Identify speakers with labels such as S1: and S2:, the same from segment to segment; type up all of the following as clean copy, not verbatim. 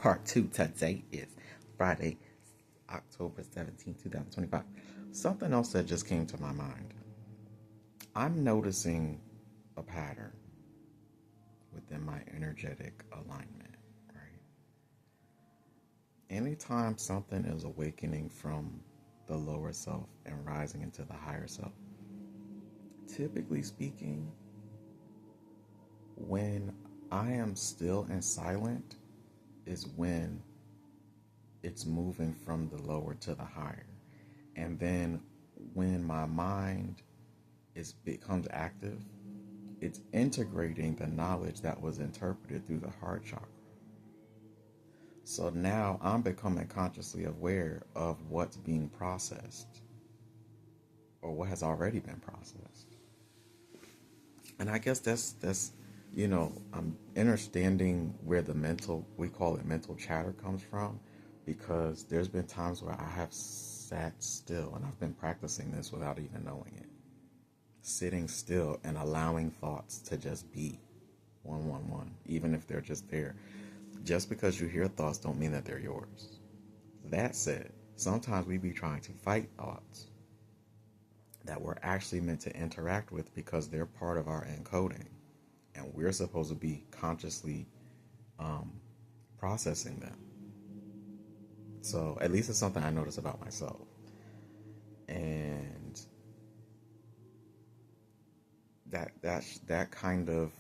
S1: part 2. Today is Friday, October 17th, 2025. Something else that just came to my mind. I'm noticing a pattern within my energetic alignment, right? Anytime something is awakening from the lower self and rising into the higher self, typically speaking, when I am still and silent is when it's moving from the lower to the higher. And then when my mind becomes active, it's integrating the knowledge that was interpreted through the heart chakra. So now I'm becoming consciously aware of what's being processed or what has already been processed. And I guess that's I'm understanding where we call it mental chatter comes from, because there's been times where I have sat still, and I've been practicing this without even knowing it. Sitting still and allowing thoughts to just be one, even if they're just there. Just because you hear thoughts don't mean that they're yours. That said, sometimes we be trying to fight thoughts that we're actually meant to interact with because they're part of our encoding. And we're supposed to be consciously processing them. So at least it's something I notice about myself. And that kind of,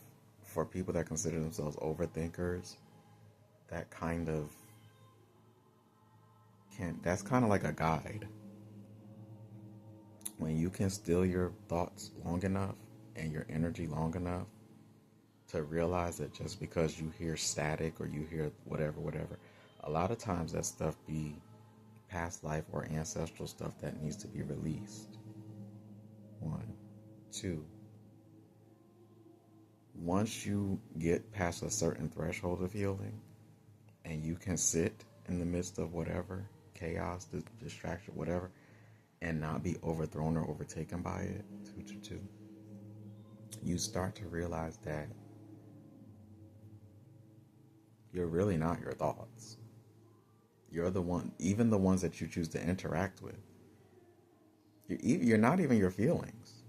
S1: for people that consider themselves overthinkers, that's kind of like a guide. When you can still your thoughts long enough and your energy long enough to realize that just because you hear static or you hear whatever, a lot of times that stuff be past life or ancestral stuff that needs to be released. 1, 2. Once you get past a certain threshold of healing and you can sit in the midst of whatever, chaos, distraction, whatever, and not be overthrown or overtaken by it, 2, you start to realize that you're really not your thoughts. You're the one, even the ones that you choose to interact with. You're not even your feelings.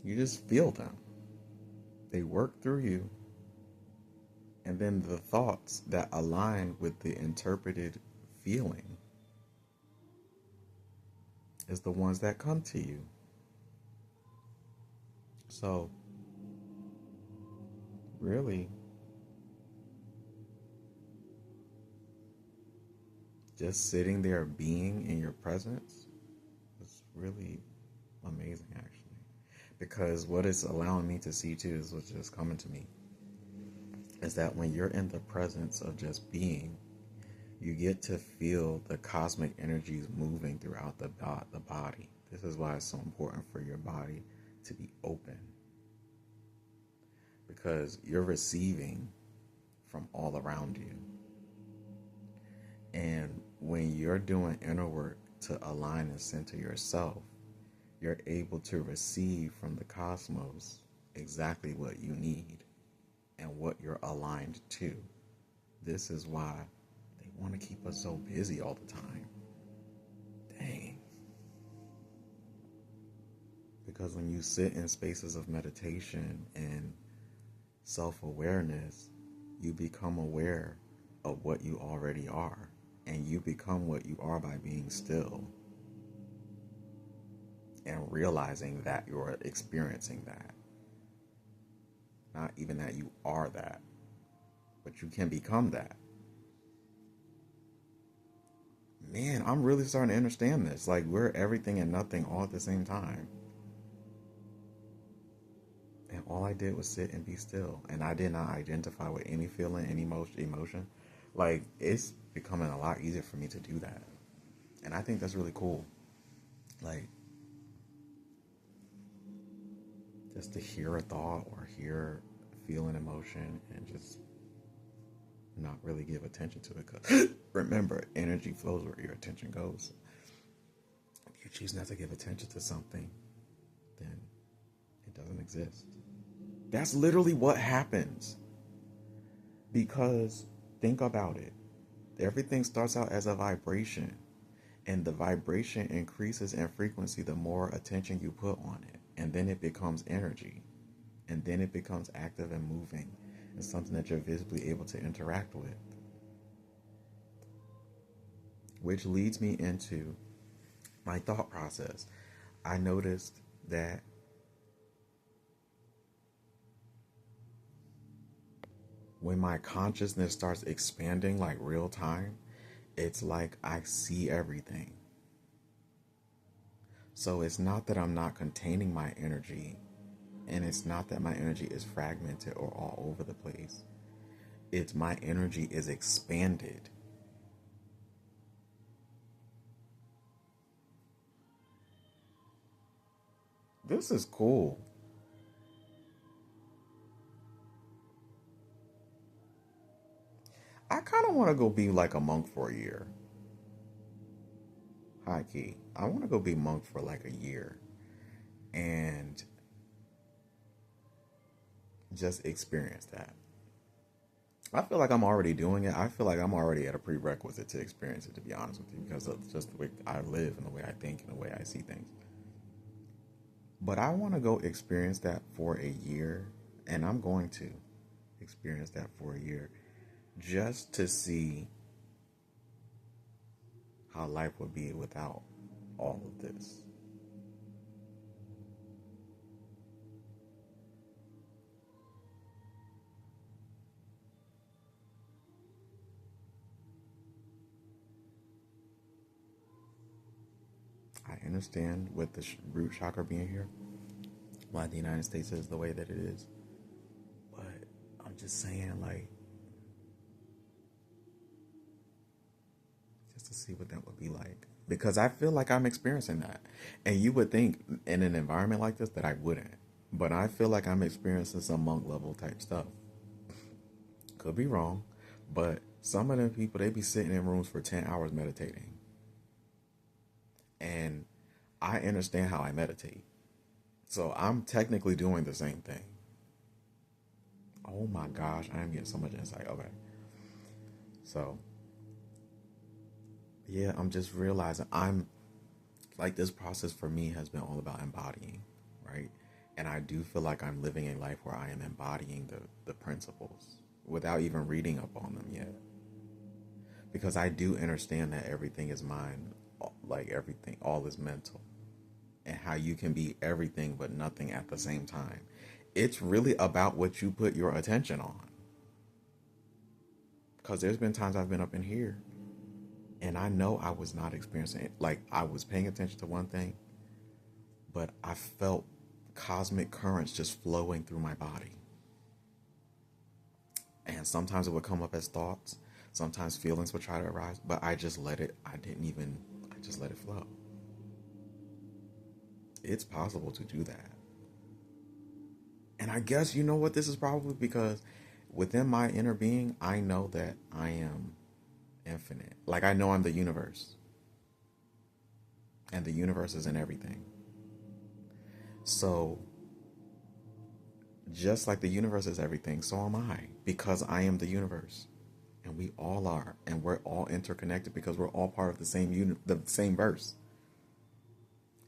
S1: You just feel them. They work through you. And then the thoughts that align with the interpreted feeling is the ones that come to you. So, really, just sitting there being in your presence is really amazing, actually. Because what it's allowing me to see too is what's just coming to me, is that when you're in the presence of just being, you get to feel the cosmic energies moving throughout the body. This is why it's so important for your body to be open, because you're receiving from all around you. And when you're doing inner work to align and center yourself, you're able to receive from the cosmos exactly what you need and what you're aligned to. This is why they want to keep us so busy all the time. Dang. Because when you sit in spaces of meditation and self-awareness, you become aware of what you already are. And you become what you are by being still and realizing that you're experiencing that. Not even that you are that, but you can become that. Man, I'm really starting to understand this. Like, we're everything and nothing all at the same time. And all I did was sit and be still. And I did not identify with any feeling, any emotion. Like, it's becoming a lot easier for me to do that. And I think that's really cool. Like, just to hear a thought or feel an emotion and just not really give attention to it. Because remember, energy flows where your attention goes. If you choose not to give attention to something, then it doesn't exist. That's literally what happens. Because think about it. Everything starts out as a vibration, and the vibration increases in frequency the more attention you put on it, and then it becomes energy, and then it becomes active and moving, and something that you're visibly able to interact with. Which leads me into my thought process. I noticed that when my consciousness starts expanding like real time, it's like I see everything. So it's not that I'm not containing my energy, and it's not that my energy is fragmented or all over the place. It's my energy is expanded. This is cool. I kind of want to go be like a monk for a year. High key. I want to go be monk for like a year and just experience that. I feel like I'm already doing it. I feel like I'm already at a prerequisite to experience it, to be honest with you, because of just the way I live and the way I think and the way I see things. But I want to go experience that for a year, and I'm going to experience that for a year just to see how life would be without all of this. I understand with the root chakra being here, why the United States is the way that it is. But I'm just saying, like, just to see what that would be like. Because I feel like I'm experiencing that. And you would think in an environment like this that I wouldn't. But I feel like I'm experiencing some monk level type stuff. Could be wrong. But some of them people, they be sitting in rooms for 10 hours meditating. And I understand how I meditate. So I'm technically doing the same thing. Oh my gosh, I am getting so much insight. Okay. So, yeah, I'm just realizing I'm like, this process for me has been all about embodying, right? And I do feel like I'm living a life where I am embodying the principles without even reading up on them yet. Because I do understand that everything is mind, like everything, all is mental. And how you can be everything but nothing at the same time. It's really about what you put your attention on. Because there's been times I've been up in here and I know I was not experiencing it. Like, I was paying attention to one thing, but I felt cosmic currents just flowing through my body. And sometimes it would come up as thoughts. Sometimes feelings would try to arise, but I just let it, I just let it flow. It's possible to do that. And I guess you know what, this is probably because within my inner being, I know that I am infinite. Like, I know I'm the universe. And the universe is in everything. So, just like the universe is everything, so am I. Because I am the universe. And we all are. And we're all interconnected because we're all part of the same verse.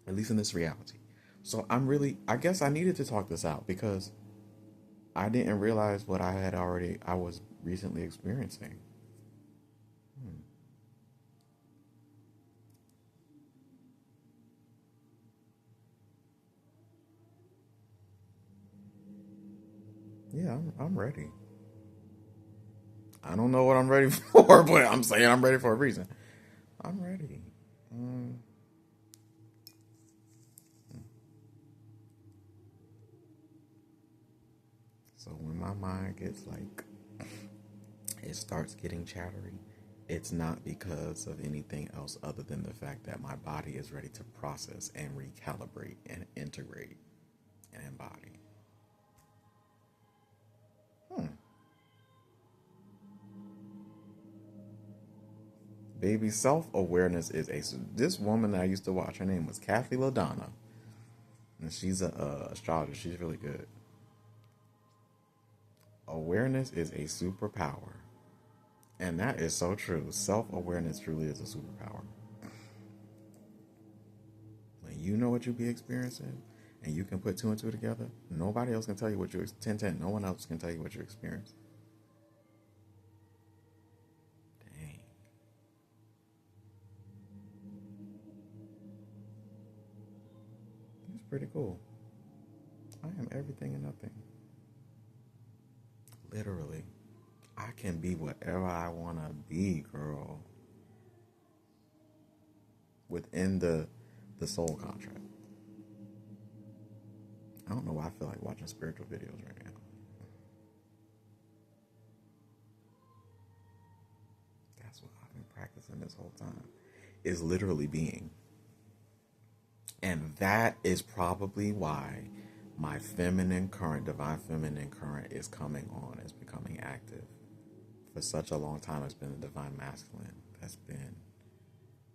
S1: At least in this reality. So I guess I needed to talk this out because I didn't realize what I was recently experiencing. Yeah, I'm ready. I don't know what I'm ready for, but I'm saying I'm ready for a reason. I'm ready. Um, so when my mind gets like, it starts getting chattery, it's not because of anything else other than the fact that my body is ready to process and recalibrate and integrate and embody. Hmm. Baby, self-awareness is this woman that I used to watch, her name was Kathy LaDonna. And she's a astrologer. She's really good. Awareness is a superpower. And that is so true. Self-awareness truly is a superpower. When you know what you be experiencing and you can put two and two together, nobody else can tell you what you're 10-10. No one else can tell you what you're experiencing. Dang. It's pretty cool. I am everything and nothing. Literally. I can be whatever I want to be, girl. Within the soul contract. I don't know why I feel like watching spiritual videos right now. That's what I've been practicing this whole time. Is literally being. And that is probably why my feminine current, divine feminine current, is coming on, is becoming active. For such a long time, it's been the divine masculine that's been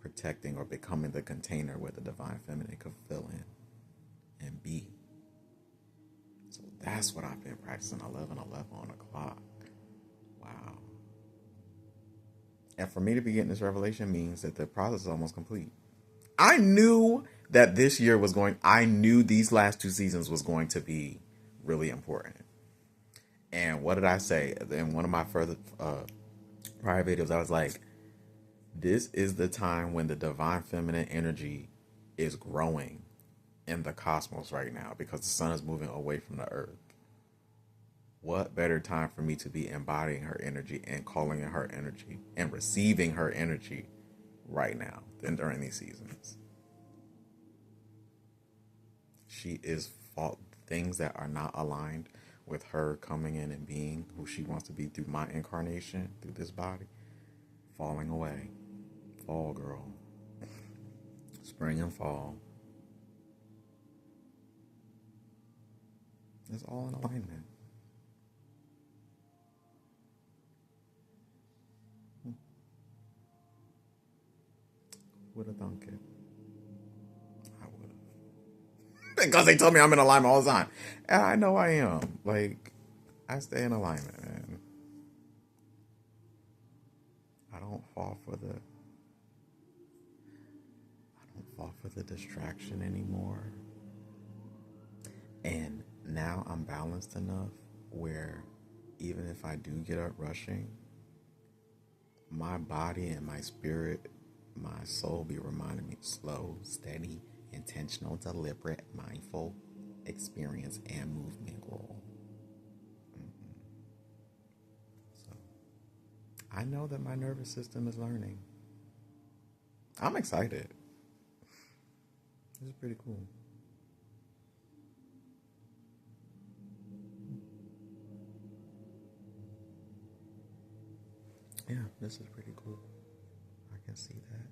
S1: protecting or becoming the container where the divine feminine could fill in and be. So that's what I've been practicing 11:11 on the clock. Wow. And for me to be getting this revelation means that the process is almost complete. I knew that this year was going, I knew these last two seasons was going to be really important. And what did I say? In one of my further prior videos, I was like, this is the time when the divine feminine energy is growing in the cosmos right now because the sun is moving away from the earth. What better time for me to be embodying her energy and calling in her energy and receiving her energy right now than during these seasons? She is things that are not aligned with her coming in and being who she wants to be through my incarnation, through this body, falling away. Fall, girl. Spring and fall. It's all in alignment. Would have thunk it. I would have. Because they told me I'm in alignment all the time. And I know I am. Like, I stay in alignment, man. I don't fall for the distraction anymore. And now I'm balanced enough where even if I do get up rushing, my body and my spirit, my soul be reminding me slow, steady, intentional, deliberate, mindful experience and movement, girl. So I know that my nervous system is learning. I'm excited. This is pretty cool. Yeah, this is pretty cool. I can see that.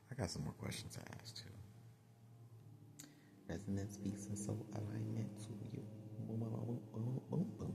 S1: I got some more questions to ask too. Resonance speaks and soul alignment to you. Boom, boom, boom, boom, boom, boom.